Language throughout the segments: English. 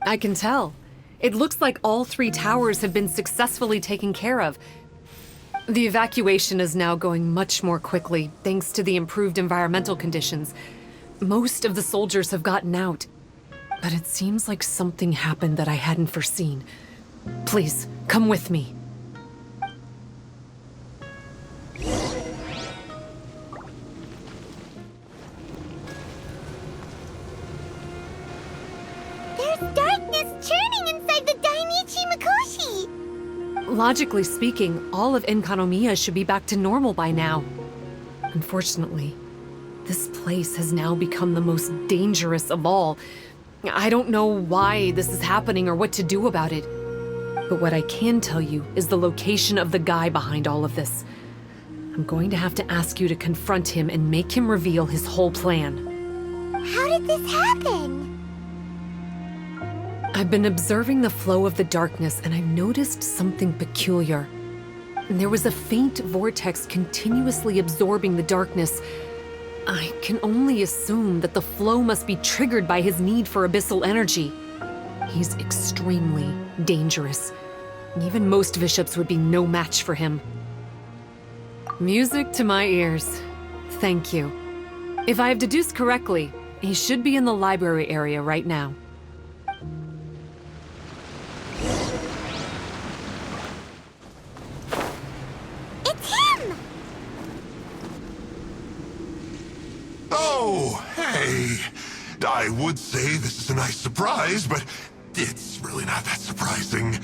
I can tell. It looks like all 3 towers have been successfully taken care of. The evacuation is now going much more quickly, thanks to the improved environmental conditions. Most of the soldiers have gotten out. But it seems like something happened that I hadn't foreseen. Please, come with me. There's darkness churning inside the Dainichi Mikoshi! Logically speaking, all of Enkanomiya should be back to normal by now. Unfortunately, this place has now become the most dangerous of all. I don't know why this is happening or what to do about it. But what I can tell you is the location of the guy behind all of this. I'm going to have to ask you to confront him and make him reveal his whole plan. How did this happen? I've been observing the flow of the darkness and I've noticed something peculiar. There was a faint vortex continuously absorbing the darkness. I can only assume that the flow must be triggered by his need for abyssal energy. He's extremely dangerous. Even most bishops would be no match for him. Music to my ears. Thank you. If I have deduced correctly, he should be in the library area right now. It's him! Oh, hey. I would say this is a nice surprise, but it's really not that surprising.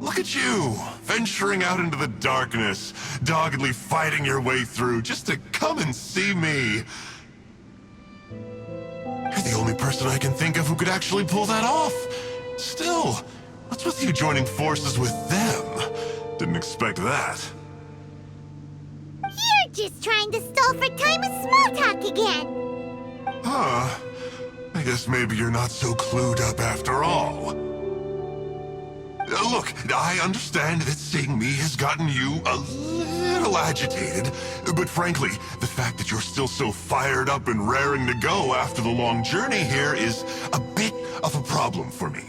Look at you, venturing out into the darkness, doggedly fighting your way through just to come and see me. You're the only person I can think of who could actually pull that off. Still, what's with you joining forces with them? Didn't expect that. You're just trying to stall for time with small talk again! Huh. I guess maybe you're not so clued up after all. Look, I understand that seeing me has gotten you a little agitated, but frankly, the fact that you're still so fired up and raring to go after the long journey here is a bit of a problem for me.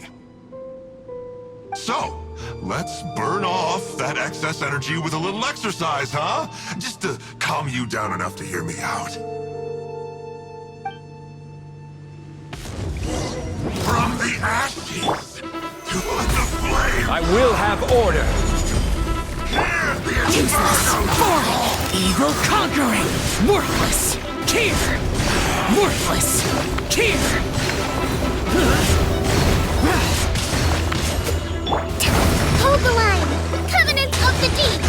So, let's burn off that excess energy with a little exercise, huh? Just to calm you down enough to hear me out. From the ashes to the flame. I will have order. Useless, foreign, evil conquering, worthless, here, worthless, here. Hold the line! Covenant of the Deep!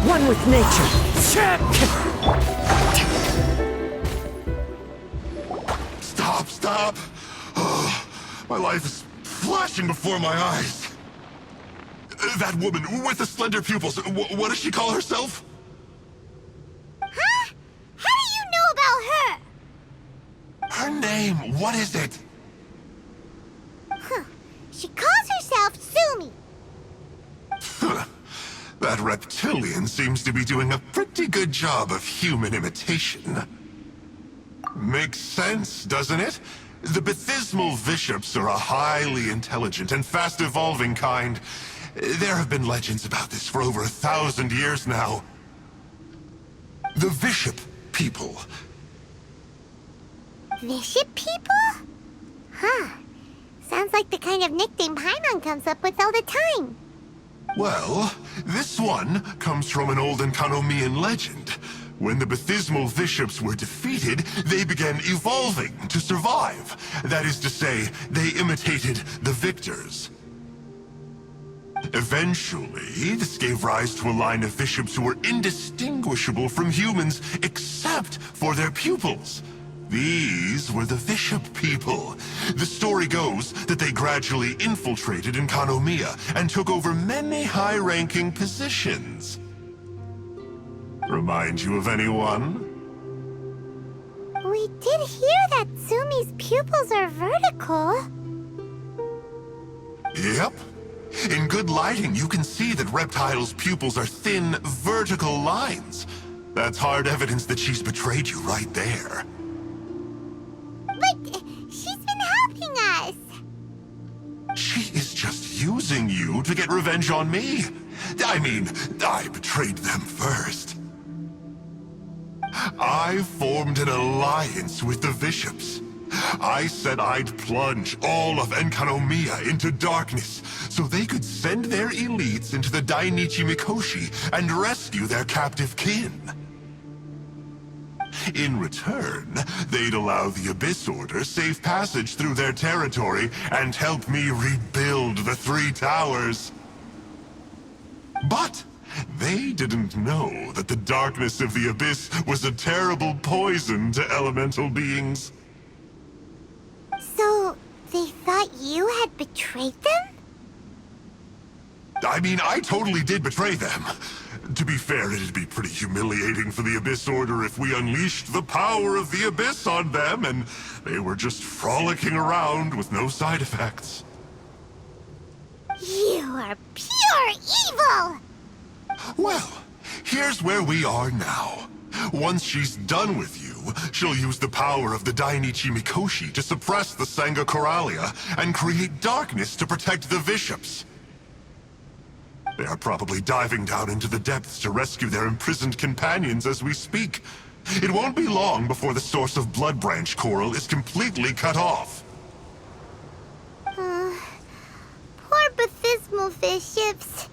One with nature. Check! Stop! Oh, my life is flashing before my eyes. That woman with the slender pupils, what does she call herself? Huh? How do you know about her? Her name, what is it? Huh. She calls herself Sumi. That reptilian seems to be doing a pretty good job of human imitation. Makes sense, doesn't it? The Baptismal Bishops are a highly intelligent and fast-evolving kind. There have been legends about this for over 1,000 years now. The Bishop people. Bishop people? Huh. Sounds like the kind of nickname Paimon comes up with all the time. Well, this one comes from an old Enkanomian legend. When the Baptismal Bishops were defeated, they began evolving to survive. That is to say, they imitated the victors. Eventually, this gave rise to a line of bishops who were indistinguishable from humans except for their pupils. These were the Bishop people. The story goes that they gradually infiltrated Enkanomiya and took over many high-ranking positions. Remind you of anyone? We did hear that Sumi's pupils are vertical. Yep. In good lighting, you can see that Reptile's pupils are thin, vertical lines. That's hard evidence that she's betrayed you right there. But she's been helping us. She is just using you to get revenge on me. I mean, I betrayed them first. I formed an alliance with the Bishops. I said I'd plunge all of Enkanomiya into darkness so they could send their elites into the Dainichi Mikoshi and rescue their captive kin. In return, they'd allow the Abyss Order safe passage through their territory and help me rebuild the Three Towers. But they didn't know that the darkness of the Abyss was a terrible poison to elemental beings. So, they thought you had betrayed them? I mean, I totally did betray them. To be fair, it'd be pretty humiliating for the Abyss Order if we unleashed the power of the Abyss on them and they were just frolicking around with no side effects. You are pure evil! Well, here's where we are now. Once she's done with you, she'll use the power of the Dainichi Mikoshi to suppress the Sangha Coralia and create darkness to protect the Bishops. They are probably diving down into the depths to rescue their imprisoned companions as we speak. It won't be long before the source of Blood Branch Coral is completely cut off. Poor Bathismal Bishops.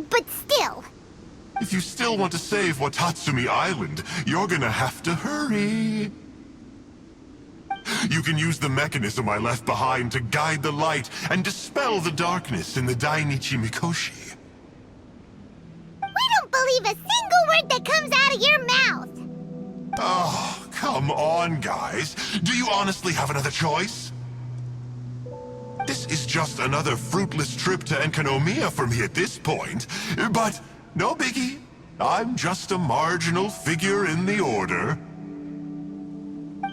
But still. If you still want to save Watatsumi Island, you're gonna have to hurry. You can use the mechanism I left behind to guide the light and dispel the darkness in the Dainichi Mikoshi. We don't believe a single word that comes out of your mouth! Oh, come on, guys. Do you honestly have another choice? This is just another fruitless trip to Enkanomiya for me at this point, but no biggie. I'm just a marginal figure in the Order.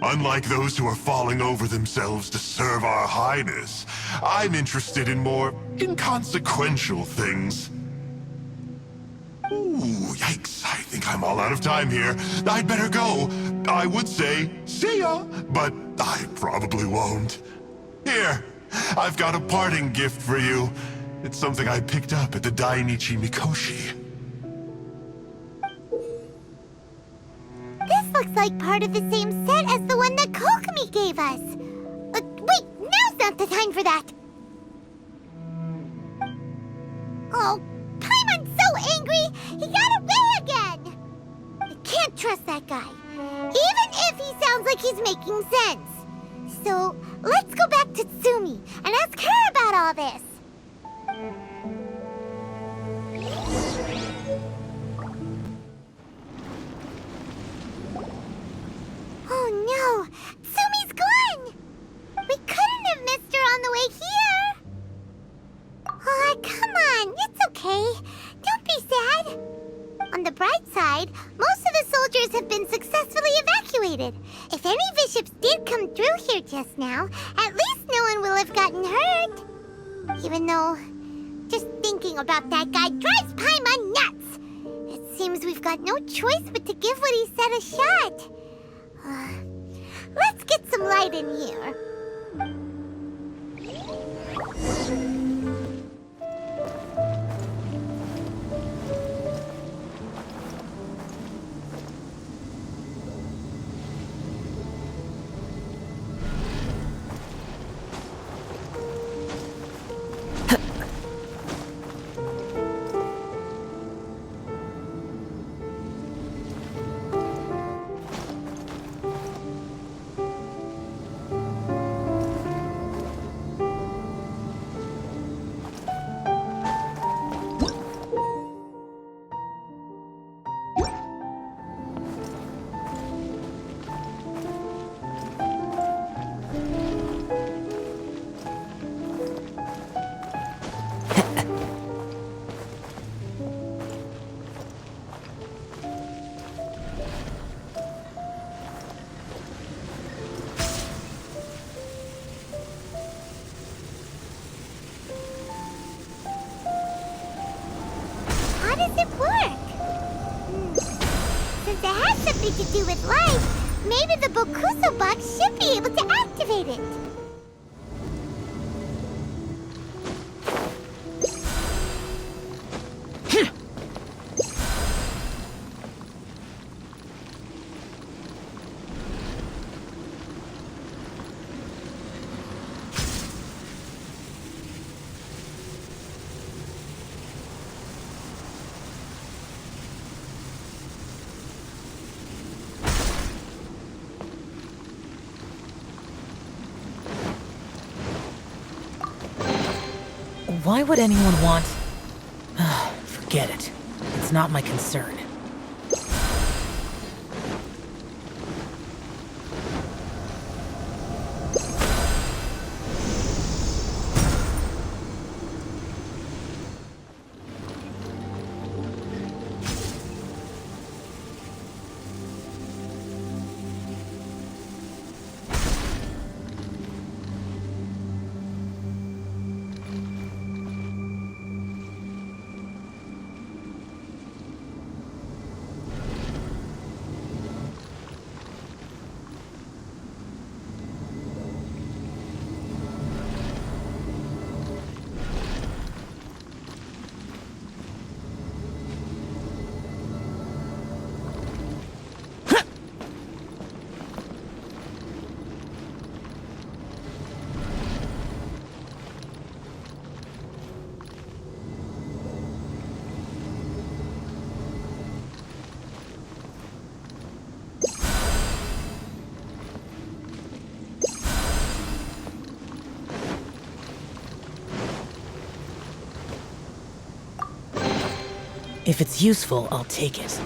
Unlike those who are falling over themselves to serve our Highness, I'm interested in more inconsequential things. Ooh, yikes. I think I'm all out of time here. I'd better go. I would say, see ya, but I probably won't. Here, I've got a parting gift for you. It's something I picked up at the Dainichi Mikoshi. This looks like part of the same set as the one that Kokomi gave us. Wait, now's not the time for that. Oh, Paimon's so angry, he got away again. I can't trust that guy, even if he sounds like he's making sense. So, let's go back to Tsumi and ask her about all this. Oh no! Tsumi's gone! We couldn't have missed her on the way here! Oh, come on, it's okay. Don't be sad. On the bright side, most of the soldiers have been successfully evacuated. If any bishops did come through here just now, at least no one will have gotten hurt. Even though, just thinking about that guy drives Paimon nuts. It seems we've got no choice but to give what he said a shot. Let's get some light in here. something to do with life, maybe the Bokuso box should be able to activate it. Why would anyone want... Forget it. It's not my concern. If it's useful, I'll take it.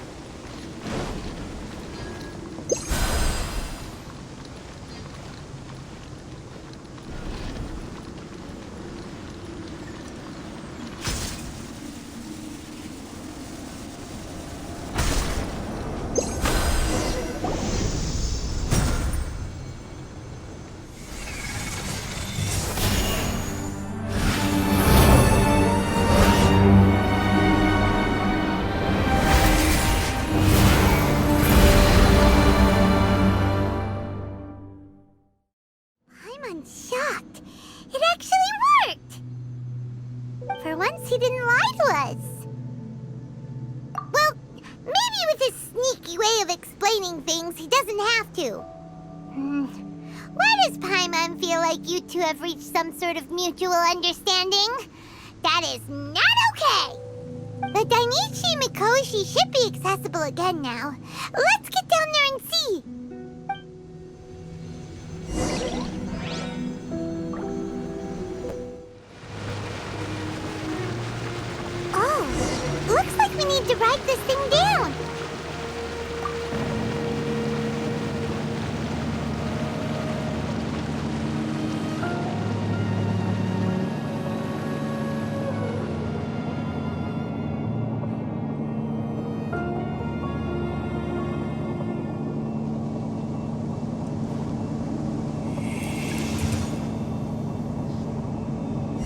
I'm shocked. It actually worked! For once, he didn't lie to us. Well, maybe with his sneaky way of explaining things, he doesn't have to. Why does Paimon feel like you two have reached some sort of mutual understanding? That is not okay! The Dainichi Mikoshi should be accessible again now. Let's get down there and see! Oh, looks like we need to write this thing down.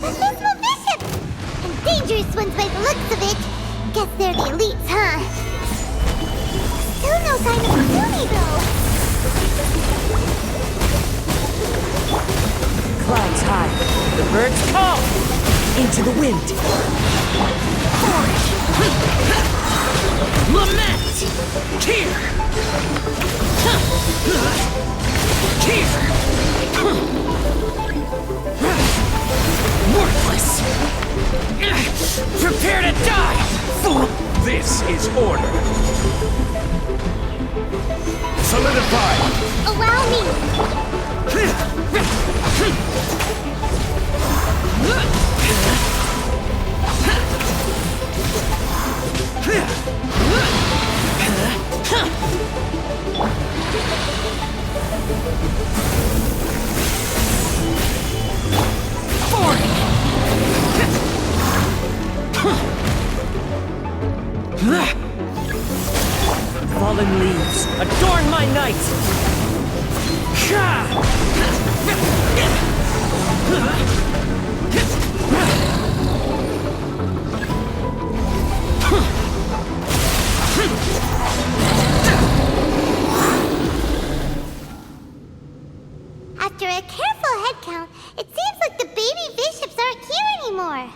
Baptismal Bishop! And dangerous ones by the looks of it. Guess they're the elites, huh? Still no sign of Seelie, though. Clouds high. The birds call. Into the wind. Forge. Lament. Tear. Tear. Worthless. Prepare to die, fool. This is order. Solidify. Allow me. Fallen leaves, adorn my night! a careful head count, it seems like the baby bishops aren't here anymore.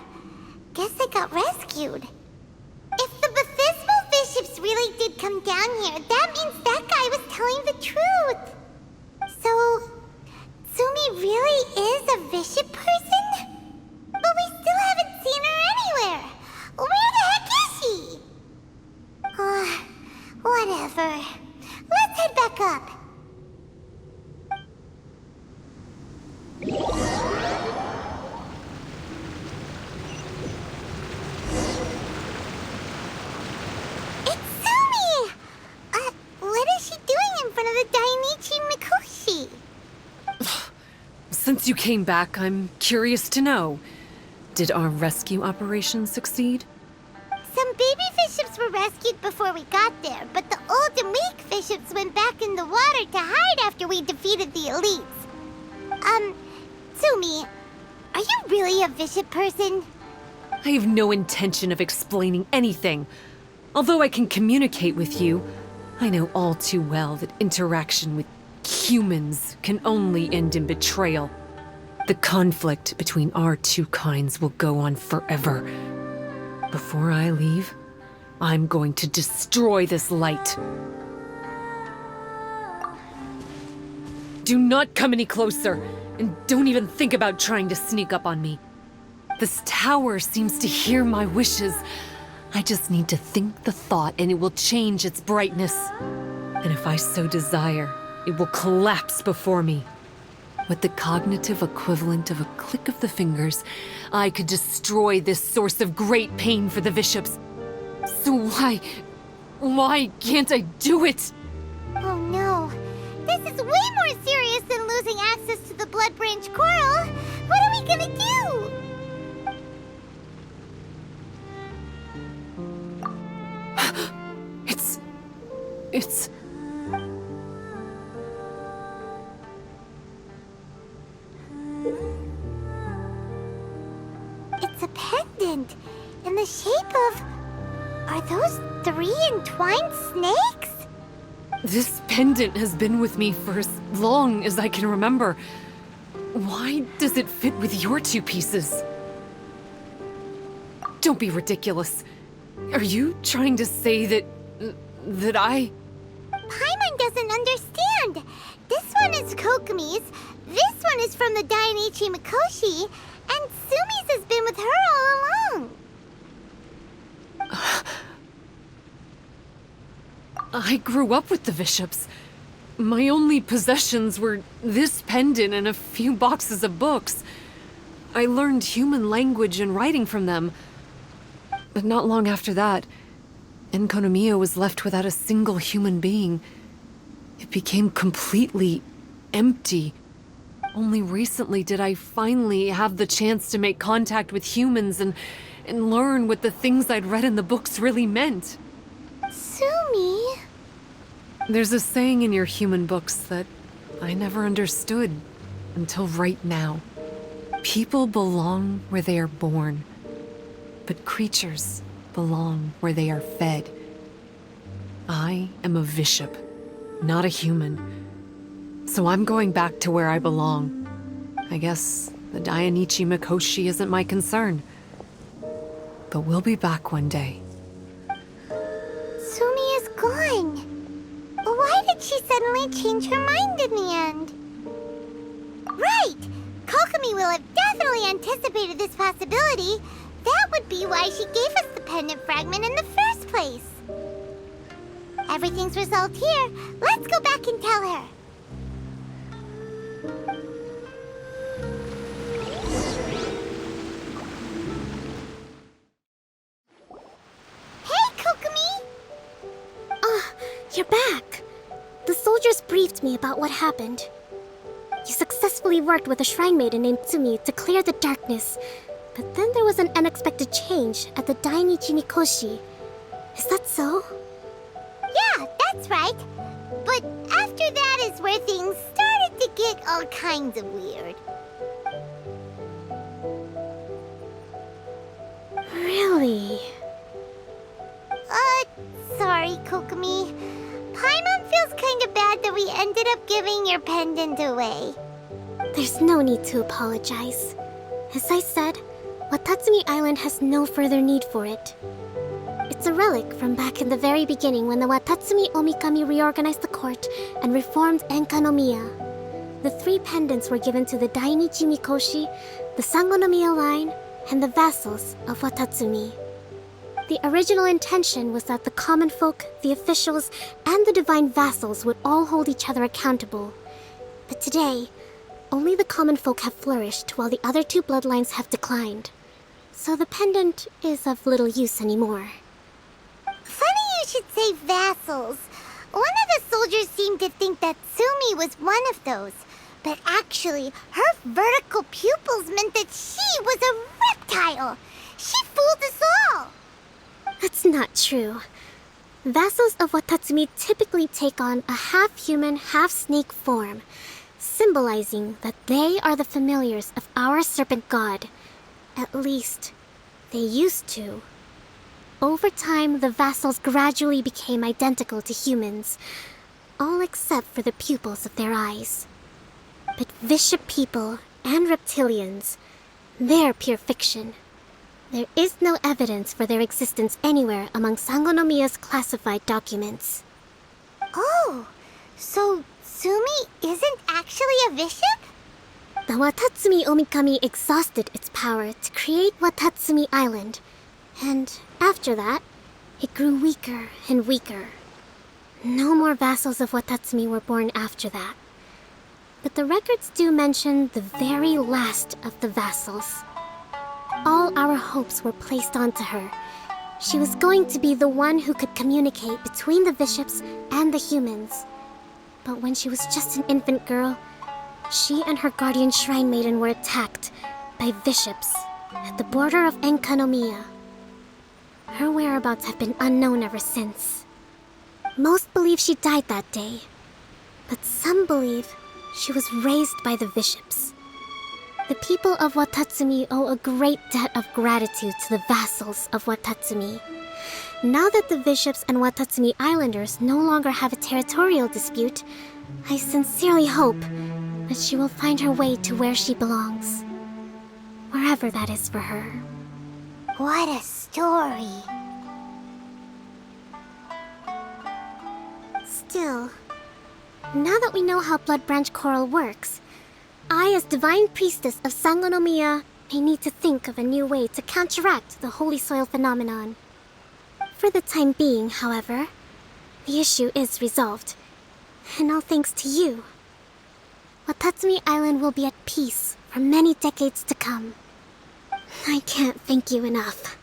Guess they got rescued. If the baptismal bishops really did come down here, that means that guy was telling the truth. So, Sumi really is a bishop person? But we still haven't seen her anywhere. Where the heck is she? Whatever. Let's head back up. It's Sumi! What is she doing in front of the Dainichi Mikoshi? Since you came back, I'm curious to know. Did our rescue operation succeed? Some baby bishops were rescued before we got there, but the old and weak bishops went back in the water to hide after we defeated the elites. Sumi, are you really a bishop person? I have no intention of explaining anything. Although I can communicate with you, I know all too well that interaction with humans can only end in betrayal. The conflict between our two kinds will go on forever. Before I leave, I'm going to destroy this light. Do not come any closer, and don't even think about trying to sneak up on me. This tower seems to hear my wishes. I just need to think the thought and it will change its brightness. And if I so desire, it will collapse before me. With the cognitive equivalent of a click of the fingers, I could destroy this source of great pain for the bishops. So why can't I do it? Oh no. This is way more serious than losing access to the Blood Branch Coral. What are we gonna do? It's... It's a pendant in the shape of... Are those 3 entwined snakes? This pendant has been with me for as long as I can remember. Why does it fit with your 2 pieces? Don't be ridiculous. Are you trying to say that I... Paimon doesn't understand. This one is Kokomi's, this one is from the Dainichi Mikoshi, and Sumi's has been with her all along. I grew up with the bishops. My only possessions were this pendant and a few boxes of books. I learned human language and writing from them. But not long after that, Enkonomiya was left without a single human being. It became completely empty. Only recently did I finally have the chance to make contact with humans and learn what the things I'd read in the books really meant. Sumi? There's a saying in your human books that I never understood until right now. People belong where they are born, but creatures belong where they are fed. I am a bishop, not a human. So I'm going back to where I belong. I guess the Dainichi Mikoshi isn't my concern. But we'll be back one day. Sumi is gone. Why did she suddenly change her mind in the end? Right! Kokomi will have definitely anticipated this possibility. That would be why she gave us the pendant fragment in the first place. Everything's resolved here. Let's go back and tell her. Hey, Kokomi! You're back. The soldiers briefed me about what happened. You successfully worked with a shrine maiden named Tsumi to clear the darkness. But then there was an unexpected change at the Dainichi Mikoshi. Is that so? Yeah, that's right. But after that is where things started to get all kinds of weird. Really? Sorry, Kokomi. Paimon feels kinda bad that we ended up giving your pendant away. There's no need to apologize. As I said, Watatsumi Island has no further need for it. It's a relic from back in the very beginning when the Watatsumi Omikami reorganized the court and reformed Enkanomiya. The 3 pendants were given to the Dainichi Mikoshi, the Sangonomiya line, and the vassals of Watatsumi. The original intention was that the common folk, the officials, and the divine vassals would all hold each other accountable. But today, only the common folk have flourished while the other 2 bloodlines have declined. So the pendant is of little use anymore. Funny you should say vassals. One of the soldiers seemed to think that Sumi was one of those. But actually, her vertical pupils meant that she was a reptile. She fooled us all. That's not true. Vassals of Watatsumi typically take on a half-human, half-snake form, symbolizing that they are the familiars of our serpent god. At least, they used to. Over time, the vassals gradually became identical to humans, all except for the pupils of their eyes. But Bishop people and reptilians, they're pure fiction. There is no evidence for their existence anywhere among Sangonomiya's classified documents. Oh, so Sumi isn't actually a bishop? The Watatsumi Omikami exhausted its power to create Watatsumi Island, and after that, it grew weaker and weaker. No more vassals of Watatsumi were born after that. But the records do mention the very last of the vassals. All our hopes were placed onto her. She was going to be the one who could communicate between the bishops and the humans. But when she was just an infant girl, she and her guardian shrine maiden were attacked by bishops at the border of Enkanomiya. Her whereabouts have been unknown ever since. Most believe she died that day, but some believe she was raised by the bishops. The people of Watatsumi owe a great debt of gratitude to the vassals of Watatsumi. Now that the bishops and Watatsumi Islanders no longer have a territorial dispute, I sincerely hope that she will find her way to where she belongs. Wherever that is for her. What a story. Still, now that we know how Blood Branch Coral works, I, as Divine Priestess of Sangonomiya, may need to think of a new way to counteract the Holy Soil phenomenon. For the time being, however, the issue is resolved, and all thanks to you. Watatsumi Island will be at peace for many decades to come. I can't thank you enough.